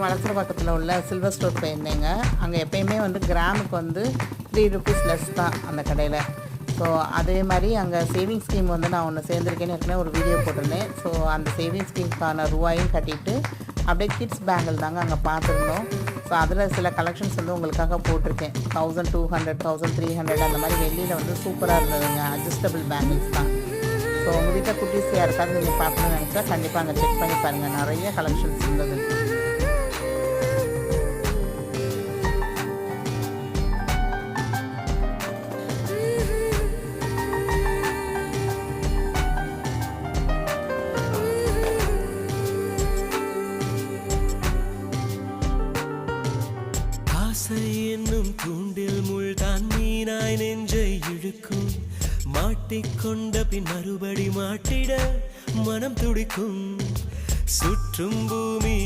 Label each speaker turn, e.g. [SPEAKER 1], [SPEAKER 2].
[SPEAKER 1] வளசரவாக்கத்தில் உள்ள silver store போயிருந்தேங்க. அங்கே எப்பயுமே வந்து கிராமுக்கு வந்து ₹3 லெஸ் தான் அந்த கடையில். ஸோ அதே மாதிரி அங்கே சேவிங்ஸ் ஸ்கீம் வந்து நான் ஒன்று சேர்ந்துருக்கேன்னு ஏற்கனவே ஒரு வீடியோ போட்டிருந்தேன். ஸோ அந்த சேவிங்ஸ் ஸ்கீமுக்கான ரூபாயும் கட்டிட்டு அப்படியே கிட்ஸ் பேங்கிள் தாங்க அங்கே பார்த்துருந்தோம். ஸோ அதில் சில கலெக்ஷன்ஸ் வந்து உங்களுக்காக போட்டிருக்கேன். 1200, 1300 அந்த மாதிரி வெள்ளியில் வந்து சூப்பராக இருந்ததுங்க. அட்ஜஸ்டபிள் பேங்கிள்ஸ் தான். ஸோ உங்கள் வீட்டில் குட்டீஸ் யாருக்காவது நீங்கள் பார்க்கணும்னு நினச்சா கண்டிப்பாக அங்கே செக் பண்ணி பாருங்கள். நிறைய கலெக்ஷன்ஸ் இருந்தது.
[SPEAKER 2] ஆசை என்னும் தூண்டில் முள்தான் மீனாய் நெஞ்சை இழுக்கும். மாட்டிக்கொண்ட பின் மறுபடி மாட்டிட மனம் துடிக்கும். சுற்றும் பூமி